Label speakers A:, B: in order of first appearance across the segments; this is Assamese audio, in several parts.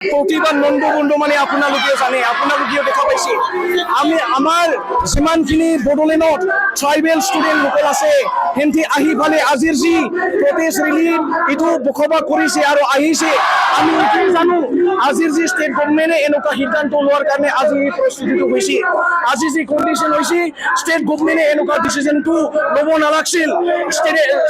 A: প্ৰতিবাদ নন্দবন্ধু মানে আপোনালোকে জানে, আপোনালোকেও দেখা পাইছে। আমি আমাৰ যিমানখিনি বড়োলেণ্ডত ট্ৰাইবেল ষ্টুডেণ্ট লোকেল আছে সিহঁতি আহি ফালে আজিৰ যি প্ৰটেষ্ট ৰেলীত এইটো বসবাস কৰিছে আৰু আহিছে। আমি এইটো জানো আজিৰ যি ষ্টেট গভৰ্ণমেণ্টে এনেকুৱা সিদ্ধান্ত লোৱাৰ কাৰণে আজি এই পৰিস্থিতিটো হৈছে। আজি যি কণ্ডিশ্যন হৈছে ষ্টেট গভৰ্ণমেণ্টে এনেকুৱা ডিচিশ্যনটো ল'ব নালাগিছিল।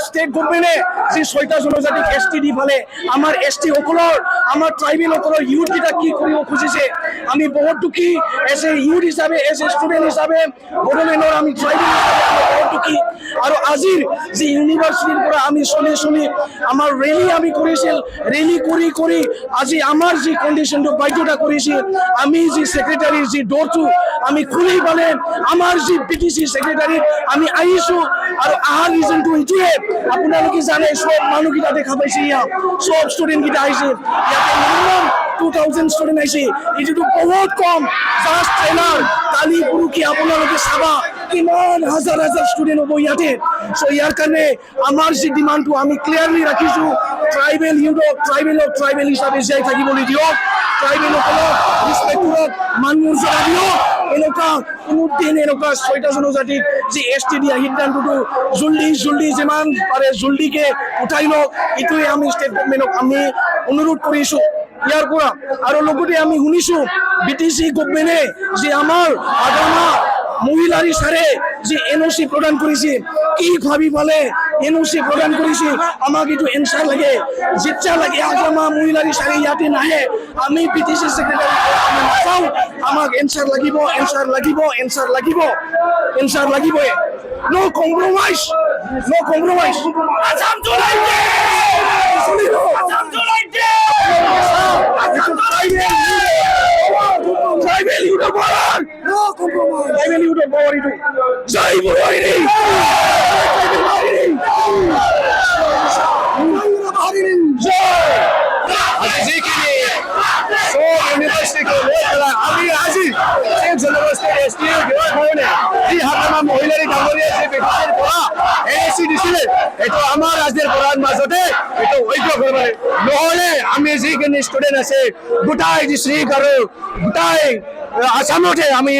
A: ষ্টেট গভৰ্ণমেণ্টে যি 6টা জনজাতিক ST দি ফালে আমাৰ ST সকলৰ আমাৰ ট্ৰাইবেল সকলৰ ইউথ কেইটা কি কৰিব খুজিছে আমি বহুত দুখী। এজ এ ইউথ হিচাপে এজ এ ষ্টুডেণ্ট হিচাপে বড়োলেণ্ডৰ আমি ট্ৰাইবেল হিচাপে আমি বহুত দুখী। আৰু আজিৰ যি ইউনিভাৰ্চিটিৰ পৰা আমি চলি আমাৰ ৰেলী আমি কৰিছিল, ৰেলী কৰি আজি আমাৰ যি কণ্ডিশ্যনটো বাধ্যতা কৰিছিল আমি যি ছেক্ৰেটাৰীৰ যি ডৰটো আমি খুলি পালে আমাৰ যি PTC ছেক্ৰেটাৰীত আমি আহিছোঁ। আৰু অহাৰ ৰিজনটো এইটোৱে আপোনালোকে জানে, চব মানুহকেইটা দেখা পাইছে, ইয়াত চব ষ্টুডেণ্টকেইটা আহিছে, ইয়াতে মিনিমাম 2000 ষ্টুডেণ্ট আহিছে। এইটোতো বহুত কম, জাষ্ট ট্ৰেইনাৰ। কালি পৰহি আপোনালোকে চাবা কিমান হাজাৰ ষ্টুডেণ্ট হ'ব ইয়াতে। চ' ইয়াৰ কাৰণে আমাৰ যি ডিমাণ্ডটো আমি ক্লিয়াৰলি ৰাখিছোঁ, ট্ৰাইবেল ইউথক ট্ৰাইবেল হিচাপে জীয়াই থাকিবলৈ দিয়ক, ট্ৰাইবেলসকলক ৰিচপেক্ট কৰক, মান মৰ্যাদা দিয়ক। এনেকুৱা কোনোদিন এনেকুৱা 6টা জনজাতিক যি ST দিয়া সিদ্ধান্তটো জল্দি যিমান পাৰে জল্দিকে উঠাই লওক। এইটোৱে আমি ষ্টেট গভৰ্ণমেণ্টক আমি অনুৰোধ কৰিছোঁ ইয়াৰ পৰা। আৰু লগতে আমি শুনিছোঁ BTC গভৰ্ণমেণ্টে যি আমাৰ আগামা মহিলাৰ ইচাৰে যি NOC প্ৰদান কৰিছে, কি ভাবি পালে NOC প্ৰদান কৰিছে আমাক এইটো এনচাৰ লাগে। যেতিয়া লাগে আগামা মহিলাৰ ইচাৰে ইয়াতে নাহে আমি BTC ছেক্ৰেটাৰী আমি নাচাওঁ, আমাক এনচাৰ লাগিবই। No compromise. Azam Tulaite! Azam Tulaite! Tribal Youth Power! No compromise. Tribal Youth Power itu. Jai Buhari! Azizikini so university ko lekala ami aji same university STU giwa khone ei hakama mohilari damoriya je betisir pora NSC disile eto amar rajyer poran majote eto oigyo korbe nohole ami jikini student ase gutai disri karu gutai আসামতে আমি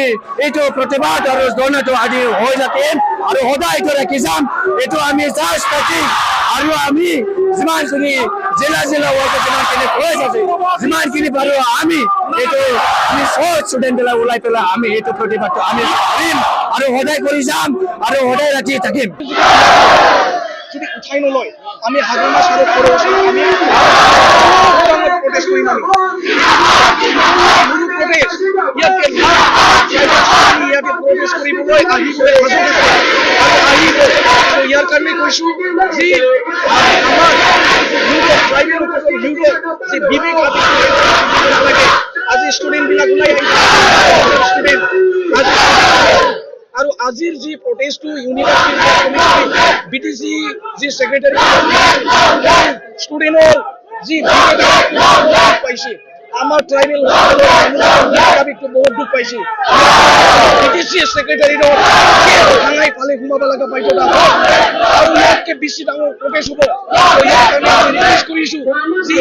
A: এইটো প্ৰতিবাদ আৰু ধৰ্ণাটো আদি হৈ যাম আৰু সদায় এইটো ৰাখি যাম। এইটো আমি জাষ্ট প্ৰতীক আৰু আমি যিমানখিনি জিলা ৱৰ্ক যিমানখিনি হৈ আছে যিমানখিনি পাৰোঁ আমি এইটো আমি চব ষ্টুডেণ্টবিলাক ওলাই পেলাই আমি এইটো প্ৰতিবাদটো আমি কৰিম আৰু সদায় কৰি যাম আৰু সদায় ৰাতি থাকিম। যদি উঠাই নলয় আমি হাগৰমা চাৰত আমি প্ৰটেষ্ট কৰিম। ইয়াতে প্ৰটেষ্ট কৰিবলৈ আহিব। ইয়াৰ কাৰণে কৈছোঁ যি আমাৰ ট্ৰাইবেল যি বিবেক লাগে আজি ষ্টুডেণ্টবিলাক ওলাই ষ্টুডেণ্ট আৰু আজিৰ যি প্ৰটেষ্টটো ইউনিভাৰ্চিটি BTC যি ছেক্ৰেটাৰী ষ্টুডেণ্টৰ যি পাইছে আমাৰ ট্ৰাইবেল বহুত দুখ পাইছে। BTC ছেক্ৰেটাৰীৰ থানাই ফালে সোমাব লগা বাধ্যতা আৰু ইয়াতকৈ বেছি ডাঙৰ প্ৰটেষ্ট হ'ব। ইয়াৰ কাৰণে ৰিকুৱেষ্ট কৰিছোঁ যি